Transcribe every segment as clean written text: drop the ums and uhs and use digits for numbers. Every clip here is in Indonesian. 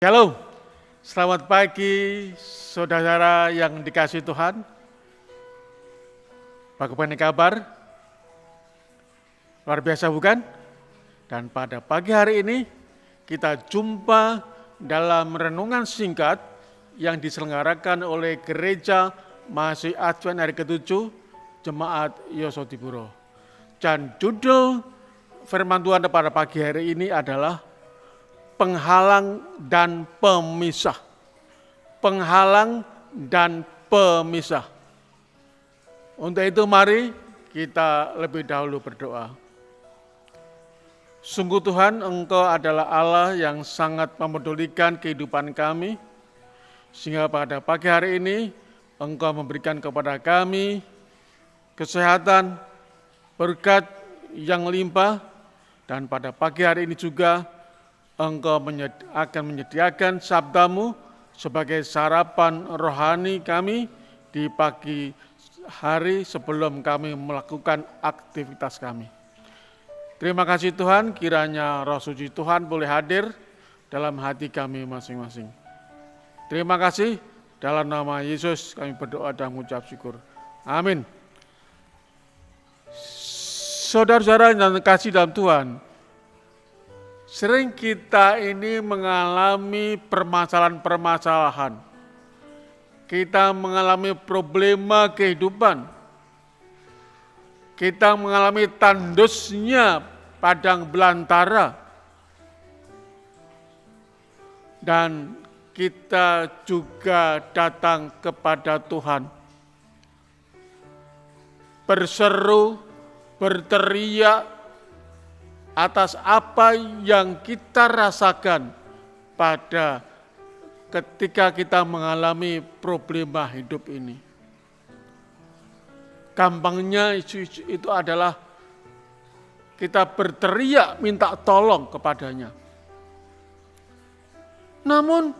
Halo, selamat pagi saudara yang dikasihi Tuhan. Bagaimana kabar? Luar biasa bukan? Dan pada pagi hari ini kita jumpa dalam renungan singkat yang diselenggarakan oleh Gereja Mahasiswa Advent hari ke-7 Jemaat Yosodipuro. Dan judul firman Tuhan pada pagi hari ini adalah penghalang dan pemisah. Penghalang dan pemisah. Untuk itu mari kita lebih dahulu berdoa. Sungguh Tuhan, Engkau adalah Allah yang sangat memedulikan kehidupan kami, sehingga pada pagi hari ini Engkau memberikan kepada kami kesehatan, berkat yang limpah, dan pada pagi hari ini juga Engkau akan menyediakan sabdamu sebagai sarapan rohani kami di pagi hari sebelum kami melakukan aktivitas kami. Terima kasih Tuhan, kiranya Roh Suci Tuhan boleh hadir dalam hati kami masing-masing. Terima kasih, dalam nama Yesus kami berdoa dan mengucap syukur. Amin. Saudara-saudara yang kasih dalam Tuhan, sering kita ini mengalami permasalahan-permasalahan. Kita mengalami problema kehidupan. Kita mengalami tandusnya padang belantara. Dan kita juga datang kepada Tuhan. Berseru, berteriak, atas apa yang kita rasakan pada ketika kita mengalami problema hidup ini. Gampangnya itu adalah kita berteriak minta tolong kepadanya. Namun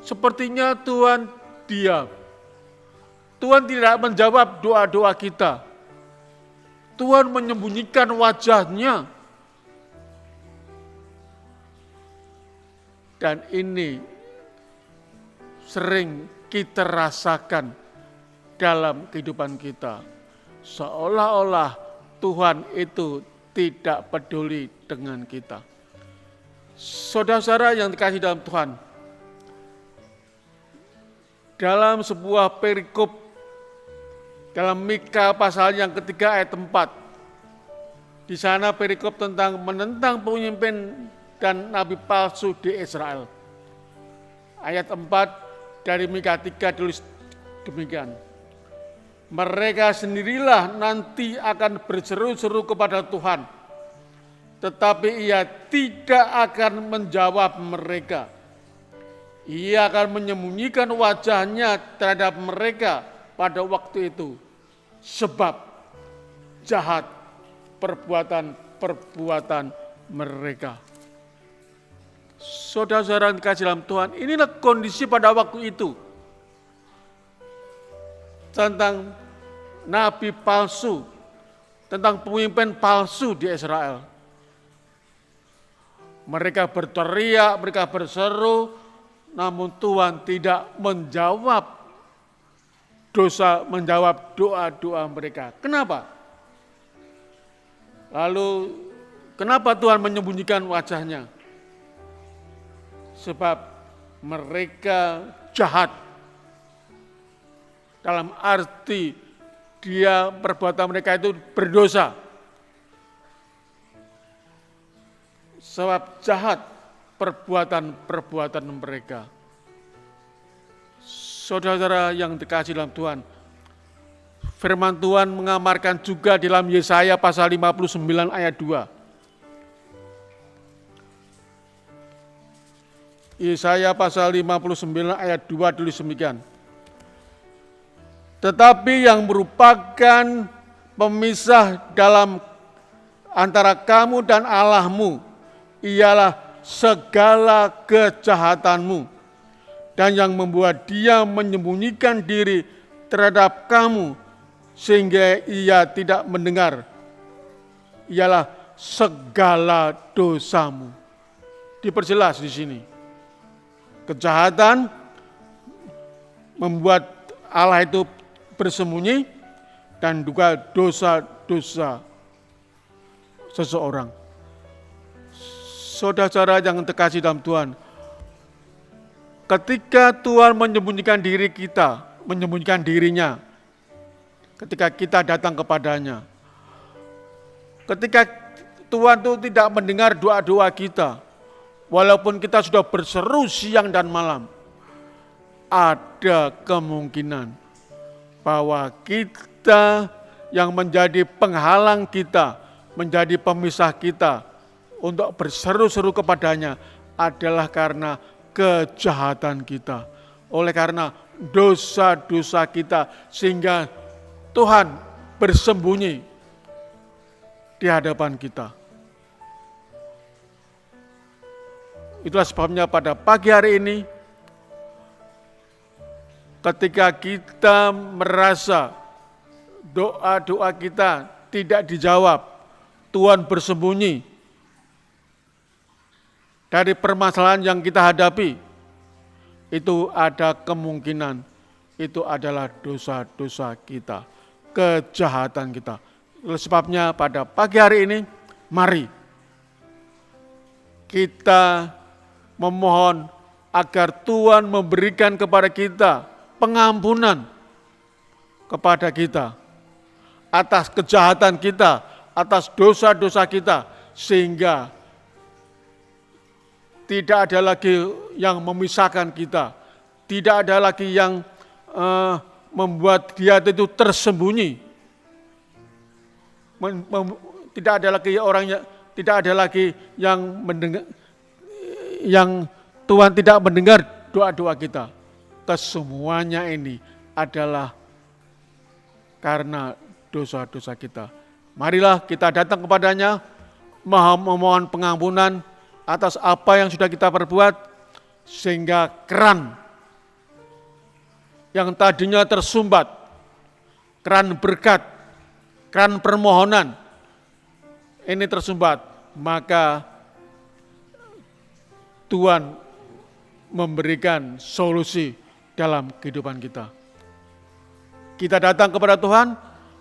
sepertinya Tuhan diam. Tuhan tidak menjawab doa-doa kita. Tuhan menyembunyikan wajahnya. Dan ini sering kita rasakan dalam kehidupan kita. Seolah-olah Tuhan itu tidak peduli dengan kita. Saudara-saudara yang dikasihi dalam Tuhan, dalam sebuah perikop dalam Mika pasal yang ketiga ayat 4, di sana perikop tentang menentang pemimpin dan nabi palsu di Israel. Ayat 4 dari Mika 3 tulis demikian. Mereka sendirilah nanti akan berseru-seru kepada Tuhan, tetapi Ia tidak akan menjawab mereka. Ia akan menyembunyikan wajahnya terhadap mereka pada waktu itu. Sebab jahat perbuatan-perbuatan mereka. Saudara-saudara yang dikasihi dalam Tuhan, inilah kondisi pada waktu itu. Tentang nabi palsu, tentang pemimpin palsu di Israel. Mereka berteriak, mereka berseru, namun Tuhan tidak menjawab doa-doa mereka. Kenapa? Lalu kenapa Tuhan menyembunyikan wajahnya? Sebab mereka jahat. Dalam arti perbuatan mereka itu berdosa. Sebab jahat perbuatan-perbuatan mereka. Saudara-saudara yang dikasihi dalam Tuhan, firman Tuhan mengamarkan juga dalam Yesaya pasal 59 ayat 2. Yesaya pasal 59 ayat 2 tulis demikian. Tetapi yang merupakan pemisah dalam antara kamu dan Allahmu ialah segala kejahatanmu. Dan yang membuat dia menyembunyikan diri terhadap kamu sehingga ia tidak mendengar ialah segala dosamu. Diperjelas di sini. kejahatan, membuat Allah itu bersembunyi, dan juga dosa-dosa seseorang. Saudara-saudara yang terkasih dalam Tuhan, ketika Tuhan menyembunyikan diri kita, menyembunyikan dirinya, ketika kita datang kepadanya, ketika Tuhan itu tidak mendengar doa-doa kita, walaupun kita sudah berseru siang dan malam, ada kemungkinan bahwa kita yang menjadi penghalang kita, menjadi pemisah kita untuk berseru-seru kepadanya adalah karena kejahatan kita. Oleh karena dosa-dosa kita, sehingga Tuhan bersembunyi di hadapan kita. Itulah sebabnya pada pagi hari ini, ketika kita merasa doa-doa kita tidak dijawab, Tuhan bersembunyi dari permasalahan yang kita hadapi, itu ada kemungkinan itu adalah dosa-dosa kita, kejahatan kita. Oleh sebabnya pada pagi hari ini, mari kita memohon agar Tuhan memberikan kepada kita pengampunan kepada kita atas kejahatan kita, atas dosa-dosa kita, sehingga tidak ada lagi yang memisahkan kita, tidak ada lagi yang membuat dia itu tersembunyi, tidak ada lagi orangnya, tidak ada lagi yang mendengar, yang Tuhan tidak mendengar doa-doa kita. Kesemuanya ini adalah karena dosa-dosa kita. Marilah kita datang kepadanya, memohon pengampunan atas apa yang sudah kita perbuat, sehingga keran yang tadinya tersumbat, keran berkat, keran permohonan, ini tersumbat, maka Tuhan memberikan solusi dalam kehidupan kita. Kita datang kepada Tuhan,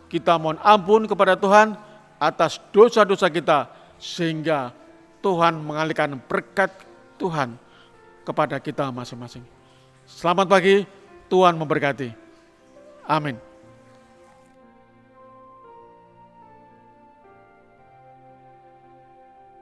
kita mohon ampun kepada Tuhan atas dosa-dosa kita, sehingga Tuhan mengalihkan berkat Tuhan kepada kita masing-masing. Selamat pagi, Tuhan memberkati. Amin.